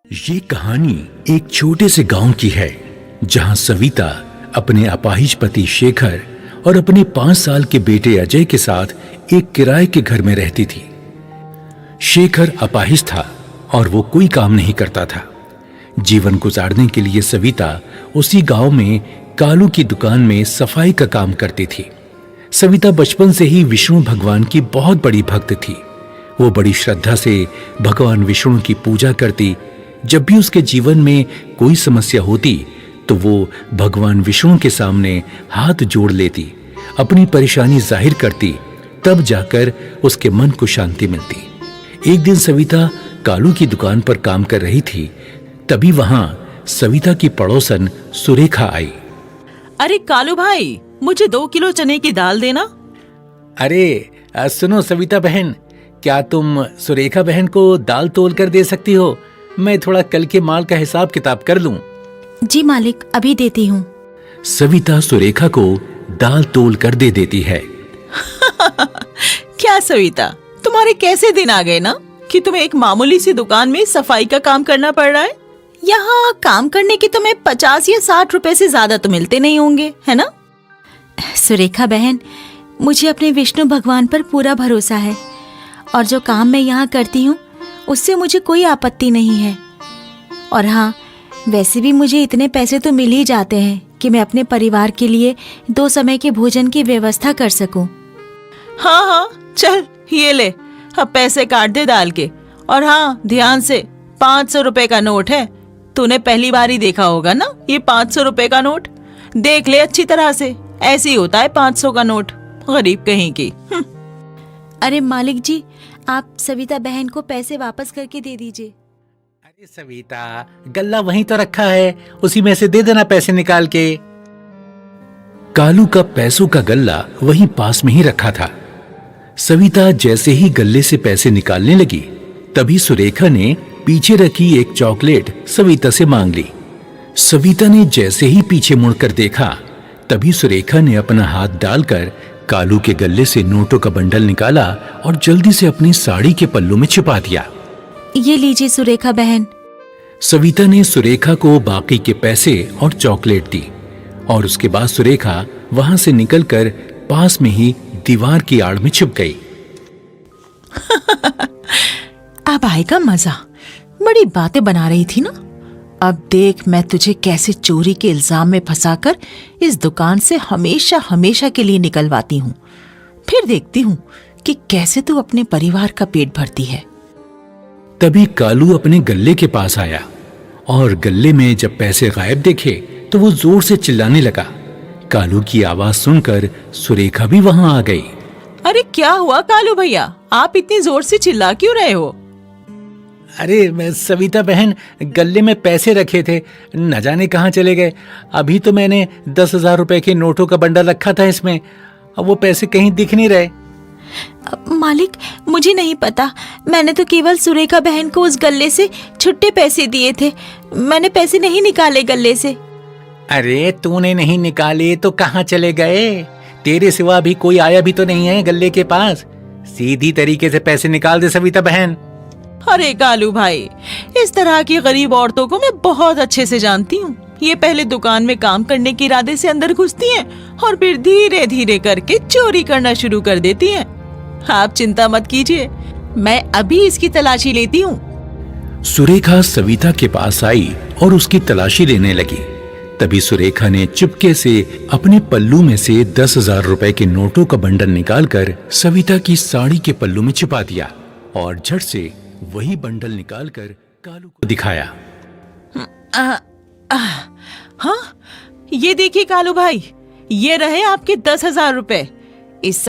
ये कहानी एक छोटे से गांव की है जहां सविता अपने अपाहिज पति शेखर और अपने 5 साल के बेटे अजय के साथ एक किराए के घर में रहती थी। शेखर अपाहिज था और वो कोई काम नहीं करता था। जीवन गुजारने के लिए सविता उसी गांव में कालू की दुकान में सफाई का काम करती थी। सविता बचपन से ही विष्णु भगवान की बहुत बड़ी भक्त थी। वो बड़ी श्रद्धा से भगवान विष्णु की पूजा करती। जब भी उसके जीवन में कोई समस्या होती तो वो भगवान विष्णु के सामने हाथ जोड़ लेती, अपनी परेशानी जाहिर करती, तब जाकर उसके मन को शांति मिलती। एक दिन सविता कालू की दुकान पर काम कर रही थी, तभी वहां सविता की पड़ोसन सुरेखा आई। अरे कालू भाई, मुझे 2 किलो चने की दाल देना। अरे सुनो सविता बहन, क्या तुम सुरेखा बहन को दाल तोल कर दे सकती हो? मैं थोड़ा कल के माल का हिसाब किताब कर लूं। जी मालिक, अभी देती हूँ। सविता सुरेखा को दाल तोल कर दे देती है। क्या सविता, तुम्हारे कैसे दिन आ गए ना कि तुम्हें एक मामूली सी दुकान में सफाई का काम करना पड़ रहा है। यहाँ काम करने की तुम्हें 50 या 60 रुपए से ज्यादा तो मिलते नहीं होंगे, है ना? सुरेखा बहन, मुझे अपने विष्णु भगवान पर पूरा भरोसा है और जो काम मैं यहाँ करती हूँ उससे मुझे कोई आपत्ति नहीं है। और हाँ, वैसे भी मुझे इतने पैसे तो मिल ही जाते हैं कि मैं अपने परिवार के लिए 2 समय के भोजन की व्यवस्था कर सकूं। हाँ हाँ, चल ये ले, अब पैसे काट दे दाल के। और हाँ, ध्यान से, 500 रुपए का नोट है। तूने पहली बार ही देखा होगा ना ये 500 रुपए का नोट। देख ले अच्छी तरह से, ऐसे ही होता है 500 का नोट, गरीब कहीं की। अरे मालिक जी, आप सविता बहन को पैसे वापस करके दे दीजिए। अरे सविता, गल्ला वहीं तो रखा है, उसी में से दे देना पैसे निकाल के। कालू का पैसों का गल्ला वहीं पास में ही रखा था। सविता जैसे ही गल्ले से पैसे निकालने लगी, तभी सुरेखा ने पीछे रखी एक चॉकलेट सविता से मांग ली। सविता ने जैसे ही पीछे मुड़कर देखा, तभी सुरेखा ने अपना हाथ डालकर कालू के गल्ले से नोटों का बंडल निकाला और जल्दी से अपनी साड़ी के पल्लू में छिपा दिया। ये लीजिए सुरेखा बहन। सविता ने सुरेखा को बाकी के पैसे और चॉकलेट दी और उसके बाद सुरेखा वहां से निकलकर पास में ही दीवार की आड़ में छिप गई। अब आएगा मजा। बड़ी बातें बना रही थी ना, अब देख मैं तुझे कैसे चोरी के इल्जाम में फंसाकर इस दुकान से हमेशा हमेशा के लिए निकलवाती हूँ। फिर देखती हूँ कि कैसे तू अपने परिवार का पेट भरती है। तभी कालू अपने गल्ले के पास आया और गल्ले में जब पैसे गायब देखे तो वो जोर से चिल्लाने लगा। कालू की आवाज सुनकर सुरेखा भी वहां आ गई। अरे क्या हुआ कालू भैया, आप इतनी जोर से चिल्ला क्यों रहे हो? अरे मैं सविता बहन, गल्ले में पैसे रखे थे, न जाने कहाँ चले गए। अभी तो मैंने 10,000 रुपए के नोटों का बंडल रखा था इसमें, अब वो पैसे कहीं दिख नहीं रहे। मालिक, मुझे नहीं पता, मैंने तो केवल सुरेखा बहन को उस गल्ले से छुट्टे पैसे दिए थे। मैंने पैसे नहीं निकाले गल्ले से। अरे तूने नहीं निकाले तो कहाँ चले गए? तेरे सिवा भी कोई आया भी तो नहीं है गल्ले के पास। सीधी तरीके से पैसे निकाल दे सविता बहन। अरे कालू भाई, इस तरह की गरीब औरतों को मैं बहुत अच्छे से जानती हूँ। ये पहले दुकान में काम करने के इरादे से अंदर घुसती हैं और फिर धीरे धीरे करके चोरी करना शुरू कर देती हैं। आप चिंता मत कीजिए, मैं अभी इसकी तलाशी लेती हूँ। सुरेखा सविता के पास आई और उसकी तलाशी लेने लगी। तभी सुरेखा ने चुपके से अपने पल्लू में से 10,000 रुपए के नोटों का बंडल निकालकर सविता की साड़ी के पल्लू में छिपा दिया और झट से वही बंडल निकालकर कालू को दिखाया। हाँ, ये देखिए कालू भाई, ये रहे आपके 10,000 रुपए। इस